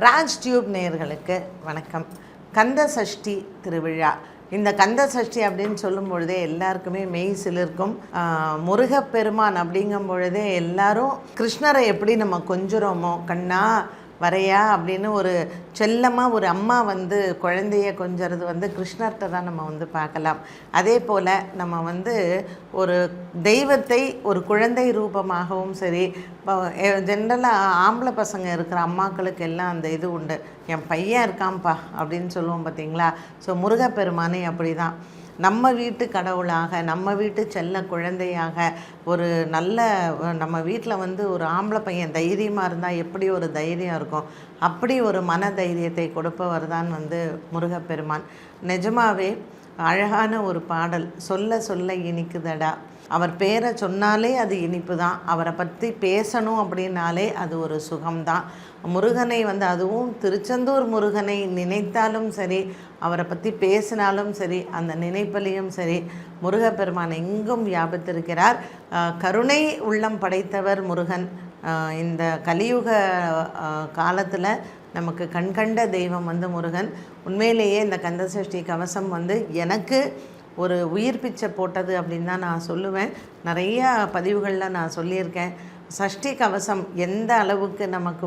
Raj tube நேயர்களுக்கு வணக்கம். கந்த சஷ்டி திருவிழா. இந்த கந்த சஷ்டி அப்படின்னு சொல்லும் பொழுதே எல்லாருக்குமே மெய் சிலிர்க்கும். முருகப்பெருமான் அப்படிங்கும் பொழுதே எல்லாரும் கிருஷ்ணரை எப்படி நம்ம கொஞ்சுறோமோ, கண்ணா வரையா அப்படின்னு ஒரு செல்லமாக ஒரு அம்மா குழந்தைய கொஞ்சறது கிருஷ்ணர்கிட்ட தான் நம்ம பார்க்கலாம். அதே போல் நம்ம ஒரு தெய்வத்தை ஒரு குழந்தை ரூபமாகவும் சரி, ஜென்ரலாக ஆம்பளை பசங்க இருக்கிற அம்மாக்களுக்கு எல்லாம் அந்த இது உண்டு. என் பையன் இருக்கான்ப்பா அப்படின்னு சொல்லுவோம் பார்த்தீங்களா. ஸோ முருகப்பெருமானே அப்படி தான் நம்ம வீட்டு கடவுளாக, நம்ம வீட்டு செல்ல குழந்தையாக, ஒரு நல்ல நம்ம வீட்டில் ஒரு ஆம்பளை பையன் தைரியமாக இருந்தால் எப்படி ஒரு தைரியம் இருக்கும், அப்படி ஒரு மன தைரியத்தை கொடுப்பவர் தான் முருகப்பெருமான். நிஜமாகவே அழகான ஒரு பாடல். சொல்ல சொல்ல இனிக்குதடா. அவர் பேரை சொன்னாலே அது இனிப்பு தான். அவரை பற்றி பேசணும் அப்படின்னாலே அது ஒரு சுகம்தான். முருகனை அதுவும் திருச்செந்தூர் முருகனை நினைத்தாலும் சரி, அவரை பற்றி பேசினாலும் சரி, அந்த நினைப்பிலையும் சரி, முருகப்பெருமான் எங்கும் வியாபித்திருக்கிறார். கருணை உள்ளம் படைத்தவர் முருகன். இந்த கலியுக காலத்தில் நமக்கு கண்கண்ட தெய்வம் முருகன். உண்மையிலேயே இந்த கந்தசஷ்டி கவசம் எனக்கு ஒரு உயிர் பிச்சை போட்டது அப்படின்னு தான் நான் சொல்லுவேன். நிறையா பதிவுகளில் நான் சொல்லியிருக்கேன். சஷ்டி கவசம் எந்த அளவுக்கு நமக்கு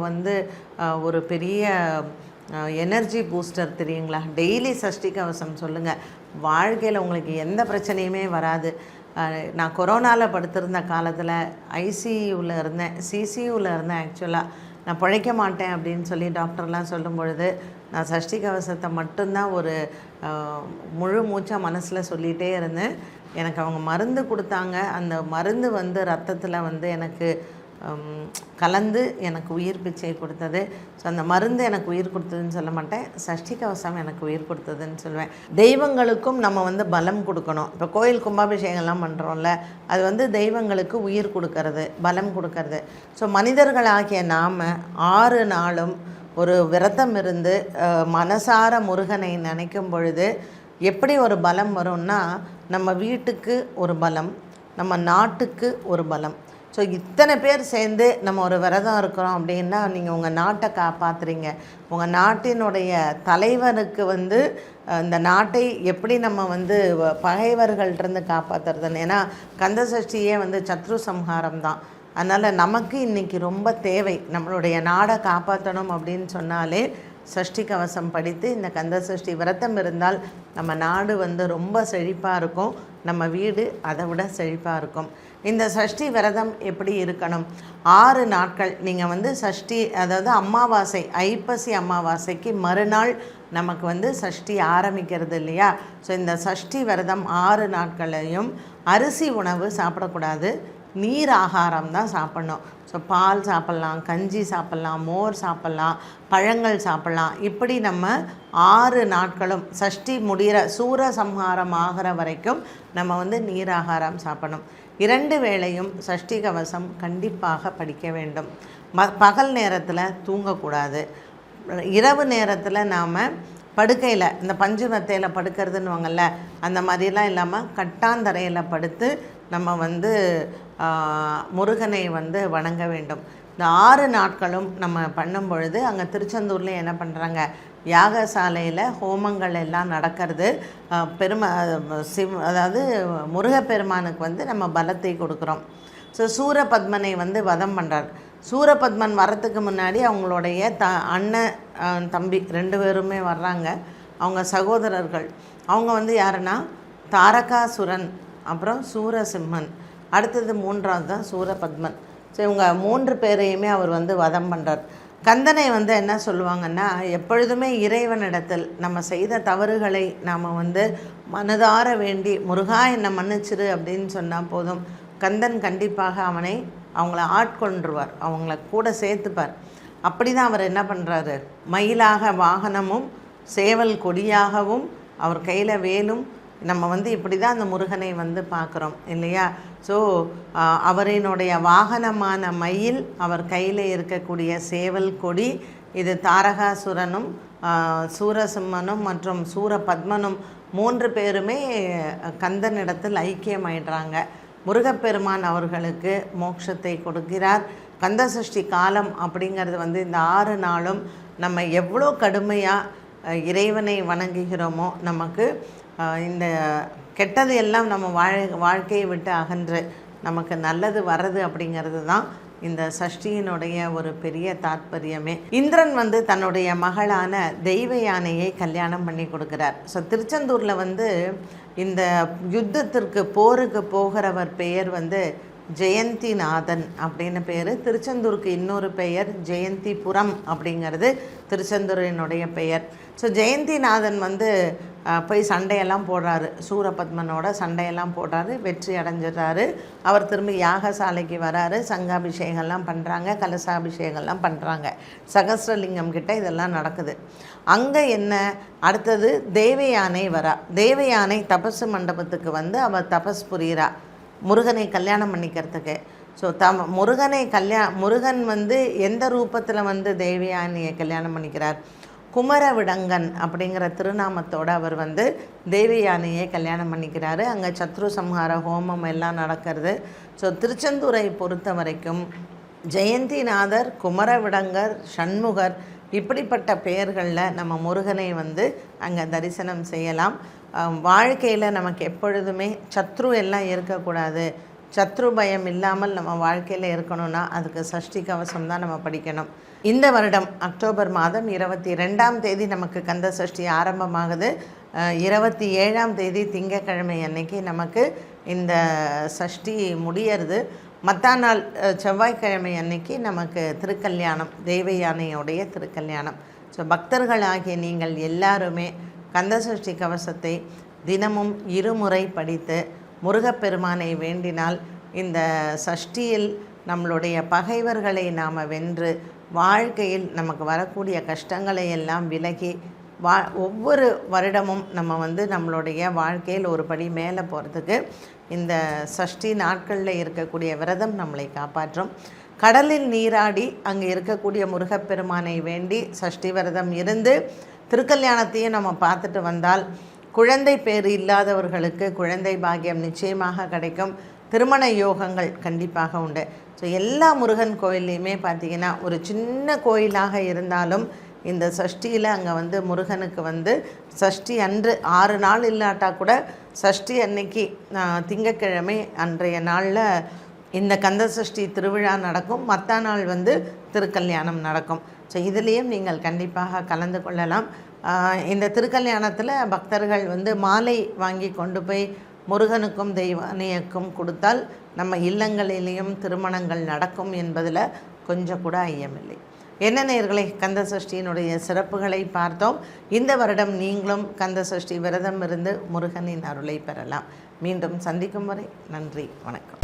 ஒரு பெரிய எனர்ஜி பூஸ்டர் தெரியுங்களா. டெய்லி சஷ்டி கவசம் சொல்லுங்கள், வாழ்க்கையில் உங்களுக்கு எந்த பிரச்சனையுமே வராது. நான் கொரோனாவில் படுத்திருந்த காலத்தில் ஐசியூவில் இருந்தேன், சிசியூவில் இருந்தேன். ஆக்சுவலாக நான் பிழைக்க மாட்டேன் அப்படின்னு சொல்லி டாக்டர்லாம் சொல்லும் பொழுது நான் சஷ்டி கவசத்தை மட்டும்தான் ஒரு முழு மூச்சாக மனசில் சொல்லிகிட்டே இருந்தேன். எனக்கு அவங்க மருந்து கொடுத்தாங்க. அந்த மருந்து ரத்தத்தில் எனக்கு கலந்து எனக்கு உயிர் பிச்சை கொடுத்தது. ஸோ அந்த மருந்து எனக்கு உயிர் கொடுத்ததுன்னு சொல்ல மாட்டேன், சஷ்டி கவசம் எனக்கு உயிர் கொடுத்ததுன்னு சொல்லுவேன். தெய்வங்களுக்கும் நம்ம பலம் கொடுக்கணும். இப்போ கோயில் கும்பாபிஷேகம்லாம் பண்ணுறோம்ல, அது தெய்வங்களுக்கு உயிர் கொடுக்கறது, பலம் கொடுக்கறது. ஸோ மனிதர்களாகிய நாம் 6 நாளும் ஒரு விரதம் இருந்து மனசார முருகனை நினைக்கும் பொழுது எப்படி ஒரு பலம் வரும்னா, நம்ம வீட்டுக்கு ஒரு பலம், நம்ம நாட்டுக்கு ஒரு பலம். ஸோ இத்தனை பேர் சேர்ந்து நம்ம ஒரு விரதம் இருக்கிறோம் அப்படின்னா, நீங்கள் உங்கள் நாட்டை காப்பாற்றுறீங்க. உங்கள் நாட்டினுடைய தலைவருக்கு இந்த நாட்டை எப்படி நம்ம பகைவர்கள்ட்டிருந்து காப்பாற்றுறதுன்னு. ஏன்னா கந்தசஷ்டியே சத்ரு சம்ஹாரம் தான். அதனால் நமக்கு இன்றைக்கி ரொம்ப தேவை. நம்மளுடைய நாடை காப்பாற்றணும் அப்படின்னு சொன்னாலே சஷ்டி கவசம் படித்து இந்த கந்தசஷ்டி விரதம் இருந்தால் நம்ம நாடு ரொம்ப செழிப்பாக இருக்கும், நம்ம வீடு அதை விட செழிப்பாக இருக்கும். இந்த சஷ்டி விரதம் எப்படி இருக்கணும்? 6 நாட்கள் நீங்கள் சஷ்டி, அதாவது அமாவாசை, ஐப்பசி அமாவாசைக்கு மறுநாள் நமக்கு சஷ்டி ஆரம்பிக்கிறது இல்லையா. ஸோ இந்த சஷ்டி விரதம் 6 நாட்களையும் அரிசி உணவு சாப்பிடக்கூடாது, நீர் ஆகாரம் தான் சாப்பிட்ணும். ஸோ பால் சாப்பிட்லாம், கஞ்சி சாப்பிட்லாம், மோர் சாப்பிட்லாம், பழங்கள் சாப்பிட்லாம். இப்படி நம்ம 6 நாட்களும் சஷ்டி முடிகிற சூரசம்ஹாரம் ஆகிற வரைக்கும் நம்ம நீர் ஆகாரம் சாப்பிடணும். 2 வேளையும் சஷ்டி கவசம் கண்டிப்பாக படிக்க வேண்டும். பகல் நேரத்தில் தூங்கக்கூடாது. இரவு நேரத்தில் நாம் படுக்கையில் இந்த பஞ்சு மெத்தையில் படுக்கிறதுன்னு வாங்கல்ல, அந்த மாதிரிலாம் இல்லாமல் கட்டாந்தரையில் படுத்து நம்ம முருகனை வணங்க வேண்டும். இந்த 6 நாட்களும் நம்ம பண்ணும் பொழுது அங்கே திருச்செந்தூரில் என்ன பண்ணுறாங்க, யாகசாலையில் ஹோமங்கள் எல்லாம் நடக்கிறது. அதாவது முருகப்பெருமானுக்கு நம்ம பலத்தை கொடுக்குறோம். ஸோ சூரபத்மனை வதம் பண்ணுறார். சூரபத்மன் வரத்துக்கு முன்னாடி அவங்களுடைய அண்ணன் தம்பி 2 பேருமே வர்றாங்க. அவங்க சகோதரர்கள். அவங்க யாருன்னா தாரகாசுரன், அப்புறம் சூரசிம்மன், அடுத்தது 3ஆவது தான் சூரபத்மன். ஸோ இவங்க 3 பேரையுமே அவர் வதம் பண்ணுறார். கந்தனை என்ன சொல்லுவாங்கன்னா, எப்பொழுதுமே இறைவனிடத்தில் நம்ம செய்த தவறுகளை நாம் மனதார வேண்டி முருகா என்னை மன்னிச்சிரு அப்படின்னு சொன்னால் போதும், கந்தன் கண்டிப்பாக அவங்கள ஆட்கொண்டுருவார், அவங்கள கூட சேர்த்துப்பார். அப்படி தான் அவர் என்ன பண்ணுறாரு, மயிலாக வாகனமும் சேவல் கொடியாகவும் அவர் கையில் வேலும். நம்ம இப்படி தான் அந்த முருகனை பார்க்குறோம் இல்லையா. ஸோ அவரினுடைய வாகனமான மயில், அவர் கையில் இருக்கக்கூடிய சேவல் கொடி, இது தாரகாசுரனும் சூரசிம்மனும் மற்றும் சூரபத்மனும் 3 பேருமே கந்தனிடத்தில் ஐக்கியமாயிடுறாங்க. முருகப்பெருமான் அவர்களுக்கு மோட்சத்தை கொடுக்கிறார். கந்தசஷ்டி காலம் அப்படிங்கிறது வந்து இந்த 6 நாளும் நம்ம எவ்வளோ கடுமையாக இறைவனை வணங்குகிறோமோ நமக்கு இந்த கெட்டது எல்லாம் நம்ம வாழ்க்கையை விட்டு அகன்று நமக்கு நல்லது வர்றது அப்படிங்கிறது தான் இந்த சஷ்டியினுடைய ஒரு பெரிய தாற்பயமே. இந்திரன் வந்து தன்னுடைய மகளான தெய்வ யானையை கல்யாணம் பண்ணி கொடுக்குறார். ஸோ திருச்செந்தூரில் வந்து இந்த யுத்தத்திற்கு போருக்கு போகிறவர் பெயர் வந்து ஜெயந்திநாதன் அப்படின்னு பேர். திருச்செந்தூருக்கு இன்னொரு பெயர் ஜெயந்திபுரம் அப்படிங்கிறது திருச்செந்தூரினுடைய பெயர். ஸோ ஜெயந்திநாதன் வந்து போய் சண்டையெல்லாம் போடுறாரு, சூரபத்மனோட சண்டையெல்லாம் போடுறாரு, வெற்றி அடைஞ்சிடுறாரு. அவர் திரும்பி யாகசாலைக்கு வராரு, சங்காபிஷேகம்லாம் பண்ணுறாங்க, கலசாபிஷேகம்லாம் பண்ணுறாங்க. சகஸ்ரலிங்கம் கிட்ட இதெல்லாம் நடக்குது. அங்கே என்ன அடுத்தது தேவயானை வரா. தேவயானை தபசு மண்டபத்துக்கு வந்து அவள் தபஸ் புரிகிறா முருகனை கல்யாணம் பண்ணிக்கிறதுக்கு. ஸோ முருகன் வந்து எந்த ரூபத்தில் வந்து தேவயானியை கல்யாணம் பண்ணிக்கிறார்? குமரவிடங்கன் அப்படிங்கிற திருநாமத்தோடு அவர் வந்து தேவயானையை கல்யாணம் பண்ணிக்கிறாரு. அங்கே சத்ரு சம்ஹார ஹோமம் எல்லாம் நடக்கிறது. ஸோ திருச்செந்தூரை பொறுத்த வரைக்கும் ஜெயந்திநாதர், குமரவிடங்கர், சண்முகர் இப்படிப்பட்ட பெயர்களில் நம்ம முருகனை வந்து அங்கே தரிசனம் செய்யலாம். வாழ்க்கையில் நமக்கு எப்பொழுதுமே சத்ரு எல்லாம் இருக்கக்கூடாது, சத்ரு பயம் இல்லாமல் நம்ம வாழ்க்கையில் இருக்கணும்னா அதுக்கு சஷ்டி கவசம் தான் நம்ம படிக்கணும். இந்த வருடம் அக்டோபர் மாதம் 22ஆம் தேதி நமக்கு கந்த சஷ்டி ஆரம்பமாகுது. 27ஆம் தேதி திங்கக்கிழமை அன்னைக்கு நமக்கு இந்த சஷ்டி முடியறது. மற்றா நாள் செவ்வாய்க்கிழமை அன்னைக்கு நமக்கு திருக்கல்யாணம், தேவயானையோடைய திருக்கல்யாணம். ஸோ பக்தர்களாகிய நீங்கள் எல்லாருமே கந்தசஷ்டி கவசத்தை தினமும் 2 முறை படித்து முருகப்பெருமானை வேண்டினால் இந்த சஷ்டியில் நம்மளுடைய பகைவர்களை நாம் வென்று வாழ்க்கையில் நமக்கு வரக்கூடிய கஷ்டங்களை எல்லாம் விலகி ஒவ்வொரு வருடமும் நம்ம வந்து நம்மளுடைய வாழ்க்கையில் ஒரு படி மேலே போகிறதுக்கு இந்த சஷ்டி நாட்களில் இருக்கக்கூடிய விரதம் நம்மளை காப்பாற்றும். கடலில் நீராடி அங்கே இருக்கக்கூடிய முருகப்பெருமானை வேண்டி சஷ்டி விரதம் இருந்து திருக்கல்யாணத்தையும் நம்ம பார்த்துட்டு வந்தால் குழந்தை பேர் இல்லாதவர்களுக்கு குழந்தை பாக்கியம் நிச்சயமாக கிடைக்கும். திருமண யோகங்கள் கண்டிப்பாக உண்டு. ஸோ எல்லா முருகன் கோயில்லையுமே பார்த்திங்கன்னா ஒரு சின்ன கோயிலாக இருந்தாலும் இந்த சஷ்டியில் அங்கே வந்து முருகனுக்கு வந்து சஷ்டி அன்று 6 நாள் இல்லாட்டா கூட சஷ்டி அன்னைக்கு திங்கக்கிழமை அன்றைய நாளில் இந்த கந்த சஷ்டி திருவிழா நடக்கும். மற்ற நாள் வந்து திருக்கல்யாணம் நடக்கும். ஸோ இதுலேயும் நீங்கள் கண்டிப்பாக கலந்து கொள்ளலாம். இந்த திருக்கல்யாணத்தில் பக்தர்கள் வந்து மாலை வாங்கி கொண்டு போய் முருகனுக்கும் தெய்வானையக்கும் கொடுத்தால் நம்ம இல்லங்களிலேயும் திருமணங்கள் நடக்கும் என்பதில் கொஞ்சம் கூட ஐயமில்லை. என்ன நேயர்களே, கந்த சஷ்டியினுடைய சிறப்புகளை பார்த்தோம். இந்த வருடம் நீங்களும் கந்த சஷ்டி விரதம் இருந்து முருகனின் அருளை பெறலாம். மீண்டும் சந்திக்கும் வரை நன்றி, வணக்கம்.